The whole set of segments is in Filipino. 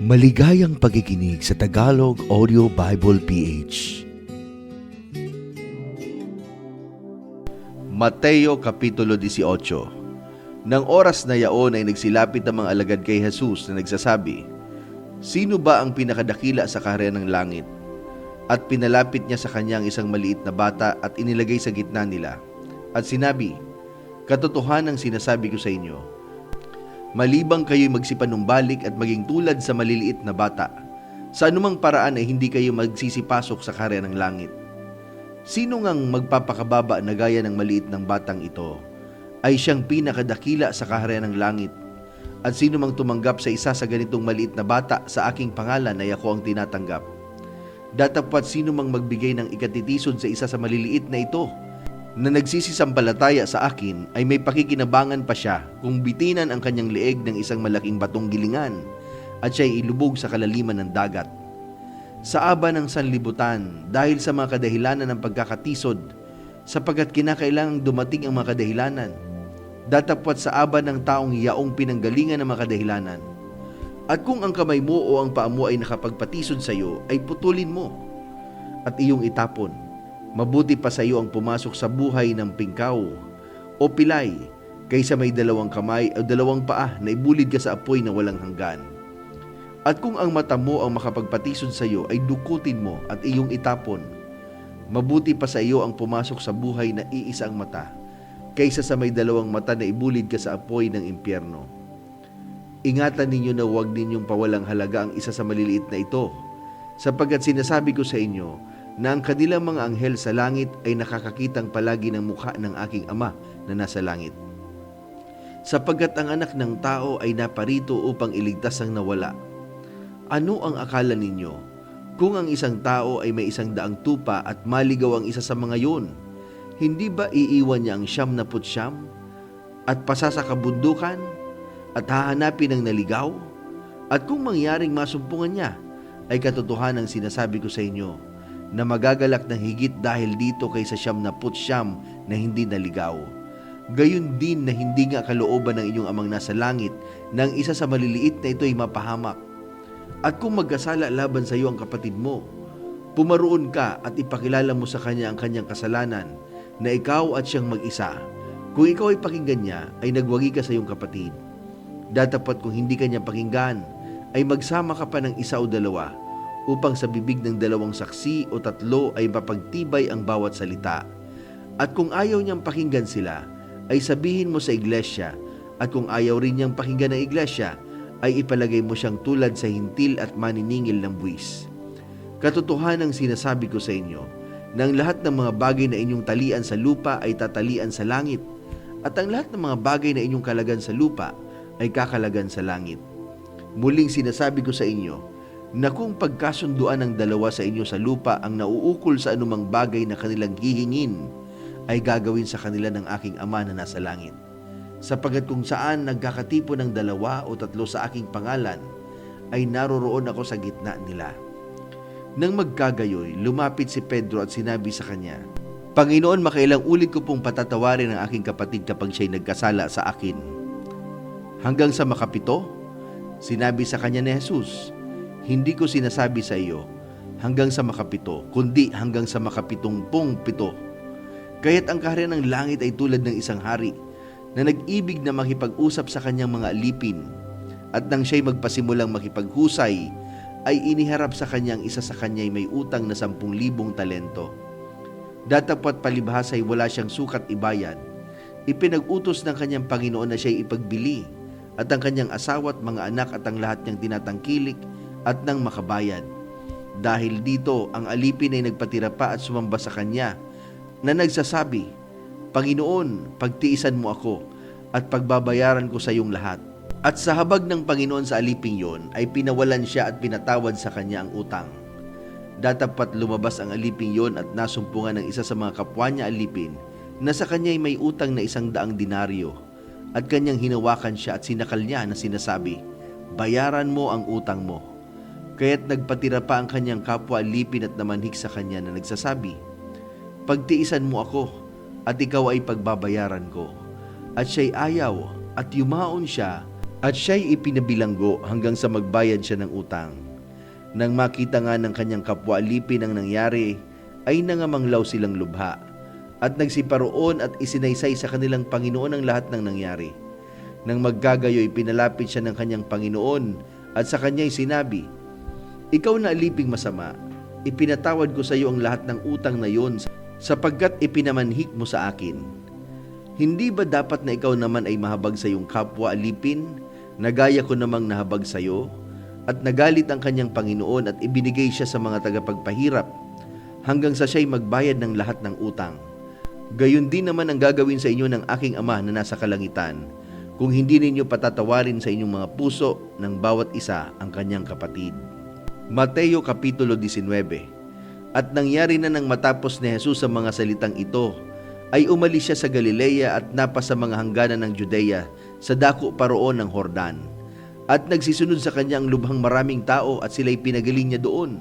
Maligayang pakikinig sa Tagalog Audio Bible PH. Mateo Kapitulo 18. Nang oras na yaon ay nagsilapit ang mga alagad kay Jesus na nagsasabi, "Sino ba ang pinakadakila sa kaharian ng langit?" At pinalapit niya sa kanya ang isang maliit na bata at inilagay sa gitna nila. At sinabi, "Katotohanang sinasabi ko sa inyo, malibang kayo'y magsipanumbalik at maging tulad sa maliliit na bata, sa anumang paraan ay hindi kayo magsisipasok sa kaharian ng langit. Sino ngang magpapakababa na gaya ng maliit ng batang ito, ay siyang pinakadakila sa kaharian ng langit. At sino mang tumanggap sa isa sa ganitong maliit na bata sa aking pangalan ay ako ang tinatanggap. Datapwat sino mang magbigay ng ikatitisod sa isa sa maliliit na ito, na nagsisisampalataya sa akin, ay may pakikinabangan pa siya kung bitinan ang kanyang leeg ng isang malaking batong gilingan at siya'y ilubog sa kalaliman ng dagat. Sa aba ng sanlibutan, dahil sa mga kadahilanan ng pagkakatisod, sapagkat kinakailangang dumating ang mga kadahilanan, datapwat sa aba ng taong yaong pinanggalingan ng mga kadahilanan. At kung ang kamay mo o ang paa mo ay nakapagpatisod sa iyo, ay putulin mo at iyong itapon. Mabuti pa sa iyo ang pumasok sa buhay ng pingkaw o pilay kaysa may dalawang kamay o dalawang paa na ibulid ka sa apoy na walang hanggan. At kung ang mata mo ang makapagpatisod sa iyo, ay dukutin mo at iyong itapon. Mabuti pa sa iyo ang pumasok sa buhay na iisa ang mata kaysa sa may dalawang mata na ibulid ka sa apoy ng impyerno. Ingatan ninyo na huwag ninyong pawalang halaga ang isa sa maliliit na ito, sapagkat sinasabi ko sa inyo, na ang kanilang mga anghel sa langit ay nakakakitang palagi ng mukha ng aking Ama na nasa langit. Sapagkat ang anak ng tao ay naparito upang iligtas ang nawala. Ano ang akala ninyo? Kung ang isang tao ay may 100 tupa at maligaw ang isa sa mga yun, hindi ba iiwan niya ang 99 at pasa sa kabundukan at hahanapin ang naligaw? At kung mangyaring masumpungan niya, ay katotohanan ang sinasabi ko sa inyo, na magagalak ng higit dahil dito kaysa 99 na hindi naligaw. Gayon din na hindi nga kalooban ng inyong amang nasa langit nang isa sa maliliit na ito ay mapahamak. At kung magkasala laban sa iyo ang kapatid mo, pumaroon ka at ipakilala mo sa kanya ang kanyang kasalanan, na ikaw at siyang mag-isa. Kung ikaw ay pakinggan niya, ay nagwagi ka sa iyong kapatid. Datapat kung hindi kanya pakinggan, ay magsama ka pa ng isa o dalawa, upang sa bibig ng 2 saksi o 3 ay mapagtibay ang bawat salita. At kung ayaw niyang pakinggan sila, ay sabihin mo sa iglesia, at kung ayaw rin niyang pakinggan ng iglesia, ay ipalagay mo siyang tulad sa hintil at maniningil ng buwis. Katotohanang sinasabi ko sa inyo, na ang lahat ng mga bagay na inyong talian sa lupa ay tatalian sa langit, at ang lahat ng mga bagay na inyong kalagan sa lupa ay kakalagan sa langit. Muling sinasabi ko sa inyo, na kung pagkasunduan ng 2 sa inyo sa lupa ang nauukol sa anumang bagay na kanilang hihingin, ay gagawin sa kanila ng aking Ama na nasa langit. Sapagkat kung saan nagkakatipon ng 2 o 3 sa aking pangalan, ay naroroon ako sa gitna nila." Nang magkagayoy, lumapit si Pedro at sinabi sa kanya, "Panginoon, makailang ulit ko pong patatawarin ang aking kapatid kapag siya'y nagkasala sa akin? Hanggang sa makapito?" Sinabi sa kanya ni Jesus, "Hindi ko sinasabi sa iyo hanggang sa makapito, kundi hanggang sa makapitumpung-pito. Kaya't ang kaharian ng langit ay tulad ng isang hari na nag-ibig na makipag-usap sa kanyang mga alipin, at nang siya'y magpasimulang makipaghusay, ay iniharap sa kanyang isa sa kanya'y may utang na 10,000 talento. Datapwat palibhas ay wala siyang sukat ibayad. Ipinag-utos ng kanyang Panginoon na siya'y ipagbili, at ang kanyang asawa at mga anak at ang lahat niyang tinatangkilik at nang makabayad. Dahil dito, ang alipin ay nagpatira pa at sumamba sa kanya, na nagsasabi, 'Panginoon, pagtiisan mo ako, at pagbabayaran ko sa iyong lahat.' At sa habag ng Panginoon sa aliping yon, ay pinawalan siya at pinatawad sa kanya ang utang. Datapat lumabas ang aliping yon at nasumpungan ng isa sa mga kapwa niya alipin, na sa kanya ay may utang na 100 denaryo, at kanyang hinawakan siya at sinakal niya na sinasabi, 'Bayaran mo ang utang mo.' Kaya't nagpatira pa ang kanyang kapwa alipin at namanhik sa kanya na nagsasabi, 'Pagtiisan mo ako, at ikaw ay pagbabayaran ko.' At siya'y ayaw, at yumaon siya At siya'y ipinabilanggo hanggang sa magbayad siya ng utang. Nang makita nga ng kanyang kapwa alipin ang nangyari, ay nangamanglaw silang lubha, at nagsiparoon at isinaysay sa kanilang Panginoon ang lahat ng nangyari. Nang maggagayoy, pinalapit siya ng kanyang Panginoon at sa kanya'y sinabi, "Ikaw na aliping masama, ipinatawad ko sa iyo ang lahat ng utang na iyon sapagkat ipinamanhik mo sa akin. Hindi ba dapat na ikaw naman ay mahabag sa iyong kapwa alipin, na gaya ko namang nahabag sa iyo?" At nagalit ang kanyang Panginoon at ibinigay siya sa mga tagapagpahirap hanggang sa siya'y magbayad ng lahat ng utang. Gayon din naman ang gagawin sa inyo ng aking Ama na nasa kalangitan, kung hindi ninyo patatawarin sa inyong mga puso ng bawat isa ang kanyang kapatid. Mateo Kapitulo 19. At nangyari na nang matapos ni Jesus ang mga salitang ito, ay umalis siya sa Galilea at napa sa mga hangganan ng Judea sa dako paroon ng Jordan. At nagsisunod sa kanya ang lubhang maraming tao at sila'y pinagaling niya doon.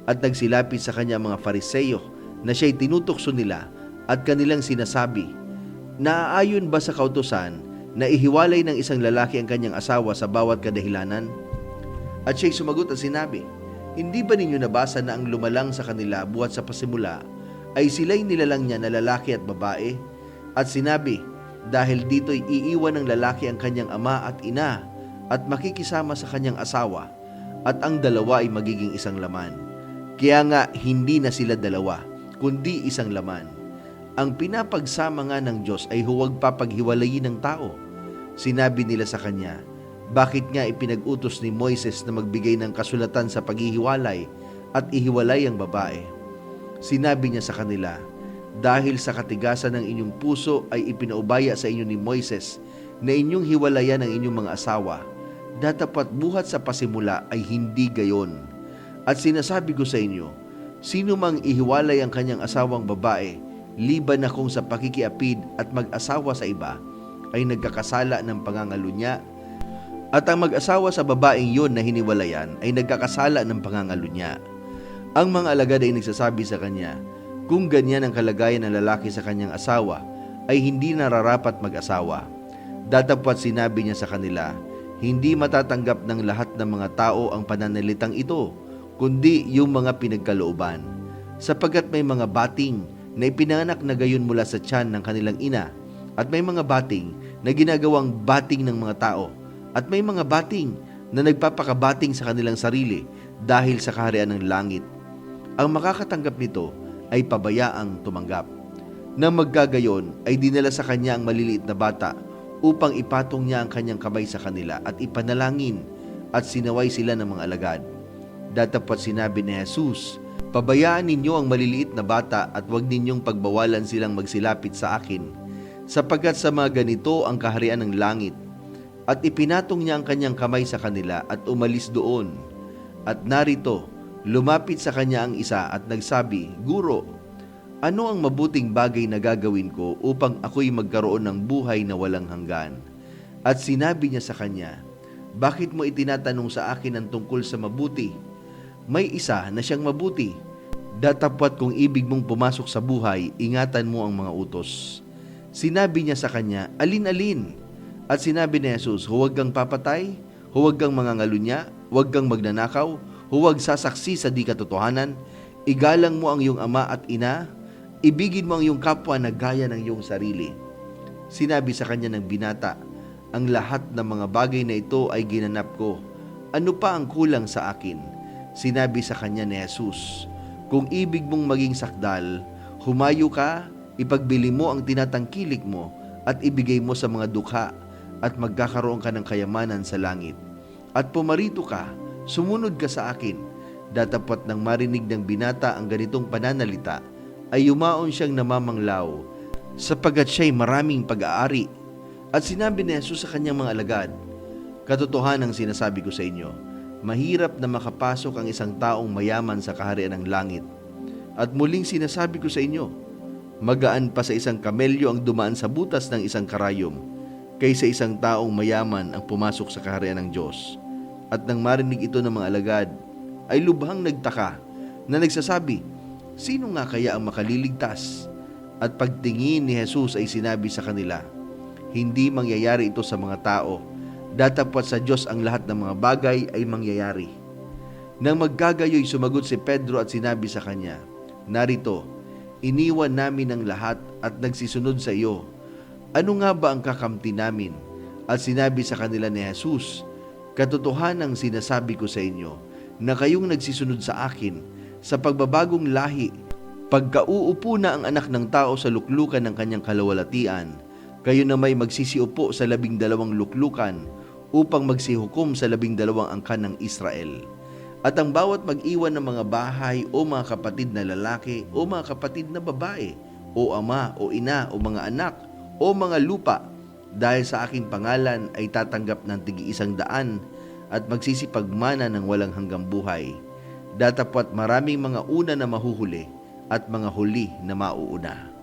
At nagsilapit sa kanya ang mga Fariseyo na siya'y tinutokso nila at kanilang sinasabi, "Naaayon ba sa kautusan na ihiwalay ng isang lalaki ang kanyang asawa sa bawat kadahilanan?" At siya'y sumagot at sinabi, "Hindi ba ninyo nabasa na ang lumalang sa kanila buhat sa pasimula ay sila'y nilalang niya na lalaki at babae? At sinabi, dahil dito'y iiwan ng lalaki ang kanyang ama at ina at makikisama sa kanyang asawa, at ang dalawa ay magiging isang laman. Kaya nga hindi na sila dalawa, kundi isang laman. Ang pinapagsama nga ng Diyos ay huwag papaghiwalayin ng tao." Sinabi nila sa kanya, "Bakit nga ipinag-utos ni Moises na magbigay ng kasulatan sa paghihiwalay at ihiwalay ang babae?" Sinabi niya sa kanila, "Dahil sa katigasan ng inyong puso ay ipinaubaya sa inyo ni Moises na inyong hiwalayan ang inyong mga asawa. Datapat buhat sa pasimula ay hindi gayon. At sinasabi ko sa inyo, sino mang ihiwalay ang kanyang asawang babae, liban na kung sa pakikiapid at mag-asawa sa iba, ay nagkakasala ng pangangalunya, at ang mag-asawa sa babaeng yon na hiniwalayan ay nagkakasala ng pangangalunya." Ang mga alagad ay nagsasabi sa kanya, "Kung ganyan ang kalagayan ng lalaki sa kanyang asawa, ay hindi nararapat mag-asawa." Datapwat sinabi niya sa kanila, "Hindi matatanggap ng lahat ng mga tao ang pananalitang ito, kundi yung mga pinagkalooban. Sapagkat may mga bating na ipinanganak na gayon mula sa tiyan ng kanilang ina, at may mga bating na ginagawang bating ng mga tao, at may mga bating na nagpapakabating sa kanilang sarili dahil sa kaharian ng langit. Ang makakatanggap nito ay pabayaang tumanggap." Nang maggagayon ay dinala sa kanya ang maliliit na bata upang ipatong niya ang kanyang kamay sa kanila at ipanalangin, at sinaway sila ng mga alagad. Datapwat sinabi ni Jesus, "Pabayaan ninyo ang maliliit na bata at huwag ninyong pagbawalan silang magsilapit sa akin, sapagkat sa mga ganito ang kaharian ng langit." At ipinatong niya ang kanyang kamay sa kanila at umalis doon. At narito, lumapit sa kanya ang isa at nagsabi, "Guro, ano ang mabuting bagay na gagawin ko upang ako'y magkaroon ng buhay na walang hanggan?" At sinabi niya sa kanya, "Bakit mo itinatanong sa akin ang tungkol sa mabuti? May isa na siyang mabuti. Datapwat kung ibig mong pumasok sa buhay, ingatan mo ang mga utos." Sinabi niya sa kanya, "Alin-alin?" At sinabi ni Jesus, "Huwag kang papatay, huwag kang mangangalunya, huwag kang magnanakaw, huwag sasaksi sa di katotohanan, igalang mo ang iyong ama at ina, ibigin mo ang iyong kapwa na gaya ng iyong sarili." Sinabi sa kanya ng binata, "Ang lahat ng mga bagay na ito ay ginanap ko. Ano pa ang kulang sa akin?" Sinabi sa kanya ni Jesus, "Kung ibig mong maging sakdal, humayo ka, ipagbili mo ang tinatangkilik mo at ibigay mo sa mga dukha, at magkakaroon ka ng kayamanan sa langit. At pumarito ka, sumunod ka sa akin." Datapwat nang marinig ng binata ang ganitong pananalita, ay yumaon siyang namamanglaw, sapagkat siya'y maraming pag-aari. At sinabi ni Jesus sa kanyang mga alagad, "Katotohanang sinasabi ko sa inyo, mahirap na makapasok ang isang taong mayaman sa kaharian ng langit. At muling sinasabi ko sa inyo, magaan pa sa isang kamelyo ang dumaan sa butas ng isang karayom, kaysa isang taong mayaman ang pumasok sa kaharian ng Diyos." At nang marinig ito ng mga alagad, ay lubhang nagtaka na nagsasabi, "Sino nga kaya ang makaliligtas?" At pagtingin ni Jesus ay sinabi sa kanila, "Hindi mangyayari ito sa mga tao, Datapwat sa Diyos ang lahat ng mga bagay ay mangyayari. Nang maggagayoy, sumagot si Pedro at sinabi sa kanya, "Narito, iniwan namin ang lahat at nagsisunod sa iyo. Ano nga ba ang kakamti namin?" At sinabi sa kanila ni Jesus, "Katotohanang sinasabi ko sa inyo, na kayong nagsisunod sa akin sa pagbabagong lahi, pagkauupo na ang anak ng tao sa luklukan ng kanyang kalawalatian, kayo na may magsisiupo sa 12 luklukan upang magsihukom sa 12 angkan ng Israel. At ang bawat mag-iwan ng mga bahay o mga kapatid na lalaki o mga kapatid na babae o ama o ina o mga anak o mga lupa dahil sa aking pangalan ay tatanggap ng tig-100 at magsisipagmana ng walang hanggang buhay. Datapwat maraming mga una na mahuhuli at mga huli na mauuna."